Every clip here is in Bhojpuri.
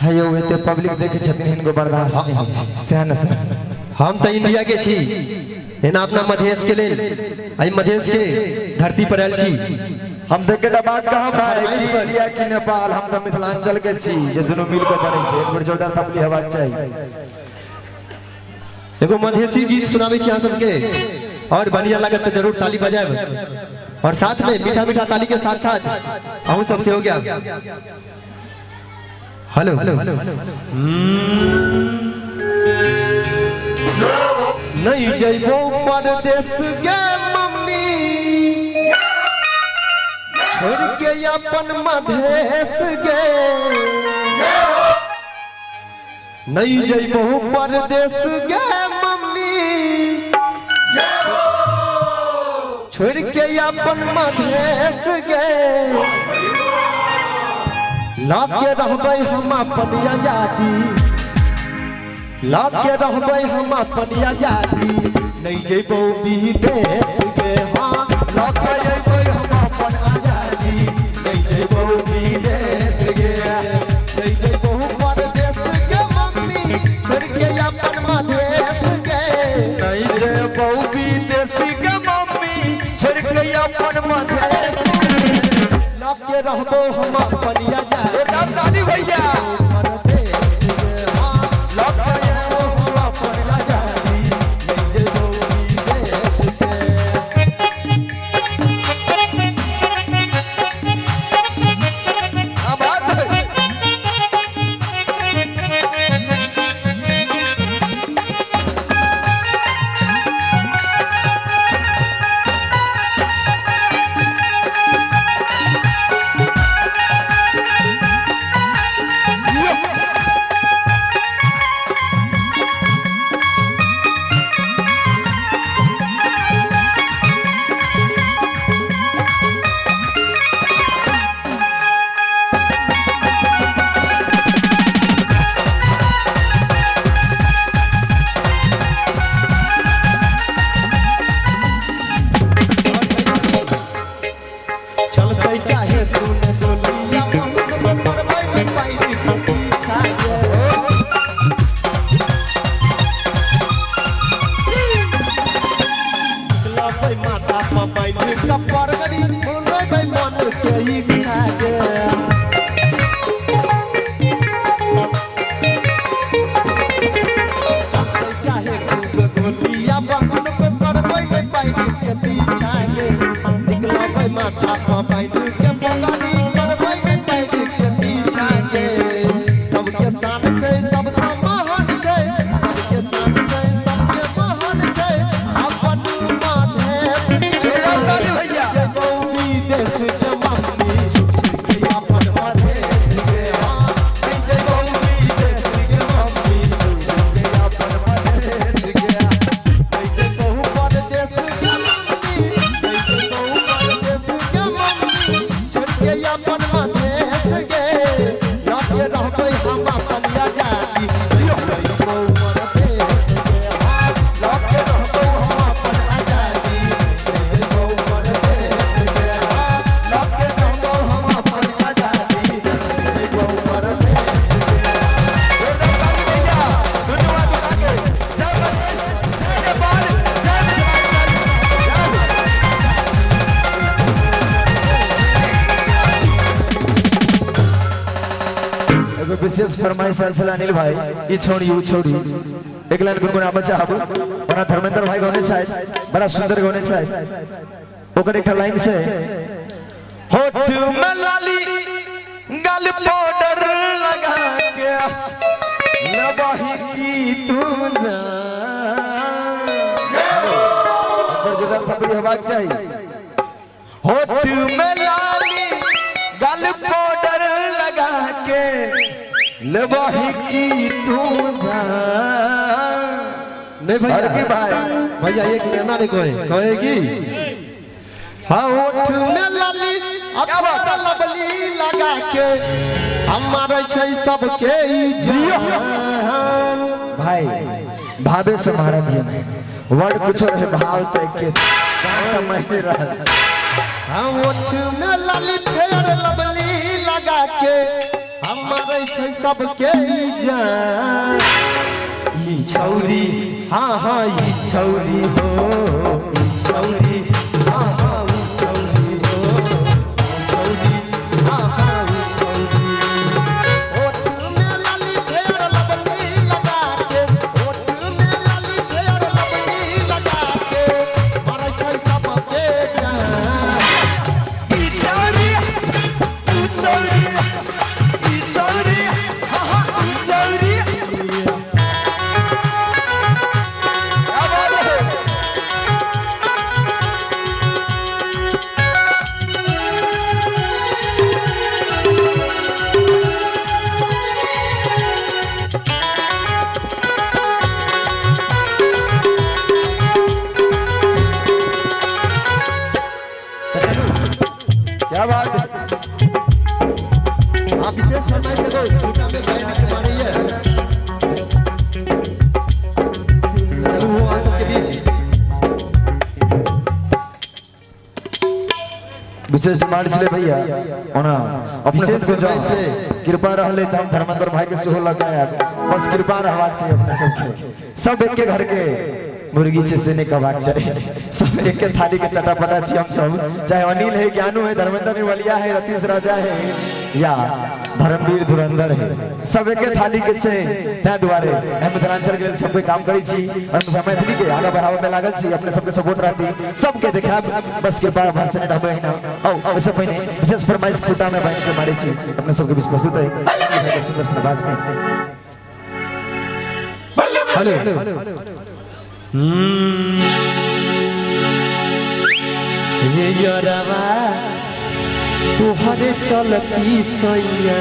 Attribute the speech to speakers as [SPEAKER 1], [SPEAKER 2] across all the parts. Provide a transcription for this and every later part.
[SPEAKER 1] है यो एते पब्लिक देखे छथिन इनको बर्दाश्त नहीं होइ छै सहन से
[SPEAKER 2] हम तो इंडिया के छी एना अपना मधेश के लेल आई मधेश के धरती पर आयल छी
[SPEAKER 1] हम देखे बात कहा भाई कि इंडिया की नेपाल हम तो मिथिलांचल के छी जे दोनों मिल के बनै छै एक बेर जोरदार ताली हेबाक चाहिए
[SPEAKER 2] एगो मधेसी गीत सुनाबै छी अहाँ सबके और बढ़िया लागत तो जरूर ताली बजाएब और साथ में मीठा मीठा ताली के साथ साथ अहूँ सबसे हो गया हेलो नहीं जइबो परदेश गे मम्मी छोड़ के अपन मधेश गे नहीं जइबो परदेश गे मम्मी छोड़ के अपन मधेश गे लाके रहबै हम अपन आजादी लाके रहबै हम अपन आजादी नहीं जइबो विदेश गे हाँ लाके जइबै हम अपन आजादी नहीं जइबो विदेश गे नहीं जइबो परदेश गे मम्मी छोड़ के अपन मधेश गे
[SPEAKER 1] नहीं जइबो विदेश गे मम्मी छोड़ के अपन मधेश
[SPEAKER 2] लाके रहबो हम अपन आजादी
[SPEAKER 1] ताली भैया विशेष फरमाइश अनिल भाई ये छोड़ी वो छोड़ी एक लाइन गुनगुना बचा अब बड़ा धर्मेंद्र भाई गौने चाहे बड़ा सुंदर गौने चाहे ओकर एक लाइन से होठ में लाली गाल पाउडर लगा के लबाही की तू जान जोरदार थप्पड़ी होबाक चाहिए होठ में लाली गाल पाउडर लगा के लबाही की तू जान
[SPEAKER 2] नहीं भैया
[SPEAKER 1] भाई
[SPEAKER 2] भैया एक नैना ने कहेगी हाँ ओठ में लाली अपना लबली लगा के हमारे छै सबके जान
[SPEAKER 1] भाई भावे से महाराज जी ने वर्ड कुछ रहे भाव तक के जान का मायने रहा
[SPEAKER 2] हाँ ओठ में लाली फेर लबली लगा के हमारे छै सबके जान ई छौरी हाँ हाँ ई छौरी हो ई छौरी हाँ हाँ ई छौरी हो ई छौरी हाँ हाँ ई छौरी ओठ में लाली फेर लबनी लगा के ओठ में लाली फेर लबनी लगा के मारे छै सबके जान
[SPEAKER 1] ई छौरी हाँ हाँ ई छौरी क्या बात है क्या बात है
[SPEAKER 2] आप विशेष फरमाइश करो झूठा में गाय के मारी है चलो वो आप सबके बीच
[SPEAKER 1] विशेष डिमांड छे भैया ओना अपने
[SPEAKER 2] विशेष
[SPEAKER 1] सबके
[SPEAKER 2] फरमाइश पे।
[SPEAKER 1] कृपा रहले त हम धर्मेंद्र भाई के सेहो लगाया बस कृपा रहबाक चाहिए अपने सबके सब एक के घर के मुर्गी छे से नहीं कहबाक चाहिए सब एक के थाली के चटापटा छी हम सब चाहे अनिल है ज्ञानू है धर्मेंद्र निवलिया है रतीश राजा है या धर्मवीर धुरंधर है सब एक के थाली के छे त्या द्वारे हम मिथिलांचल के सब काम करी छी हम मैथिली के आगे बढ़ावे में लागल छी अपने सबके सपोर्ट रहती सबके देखा बस कृपा भाषण ढबे ना औ ऐसे पहले विशेष फरमाइश खुटा में बांध के मारे छी अपने सबके बीच प्रस्तुत है सुंदर सनबाज में
[SPEAKER 2] हेलो ये यारवा तुहरे चलती सैया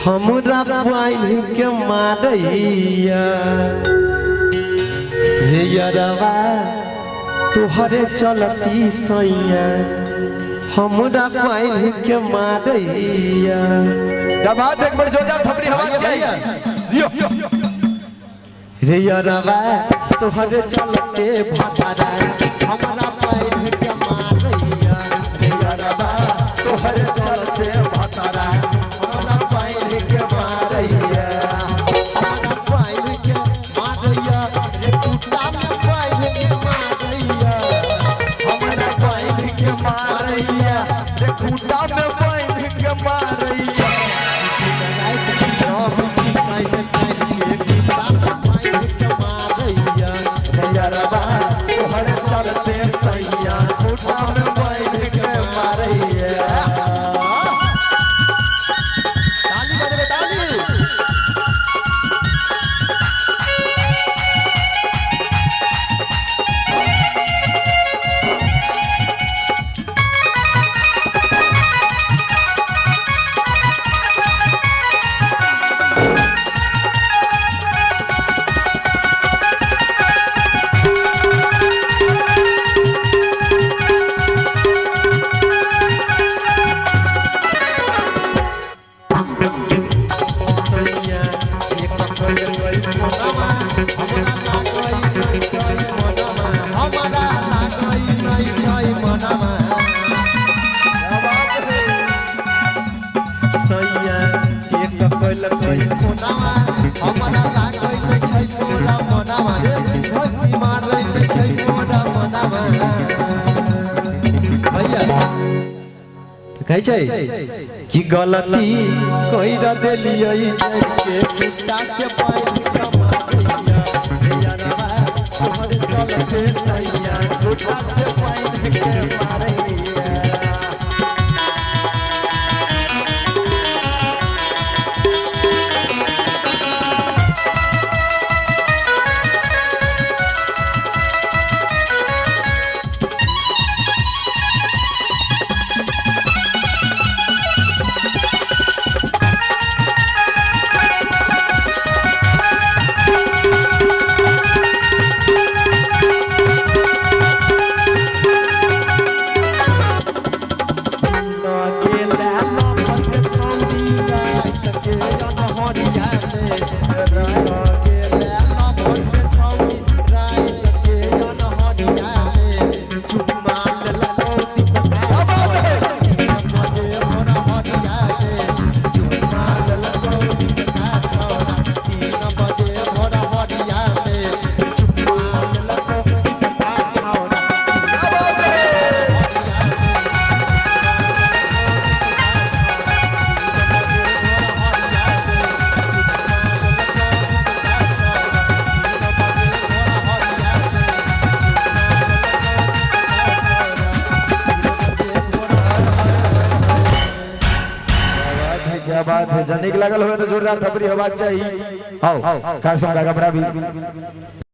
[SPEAKER 2] हमरा पाइन के मारैया ये यारवा तुहरे चलती सैया हमरा पाइन के मारैया
[SPEAKER 1] क्या बात एक बार जोरदार थपड़ी हवा चाहिए जियो
[SPEAKER 2] रे यारवा तोहरे चलते भातारा हमरा पैर के मारैया रे यारवा तोहरे चलते भातारा हमरा पैर के मारैया हमरा पैर के मारैया रे टूटा में पैर के मारैया
[SPEAKER 1] हमरा पैर के मारैया रे खूंटा में पैर के मारैया यारबा तोहरे चलते सैया खूंटा में पैर के मारैया
[SPEAKER 2] ताली बजावे ताली कहे छै कि गलती कइर देलियै के पिता के पैर कमाइया यारवा हमरे चलते
[SPEAKER 1] सैया खूंटा से पैर के मारैया क्या बात है, जनिक लागल हो तो जोरदार थपरी होबाक चाहिए। आओ खास हम का कमरा भी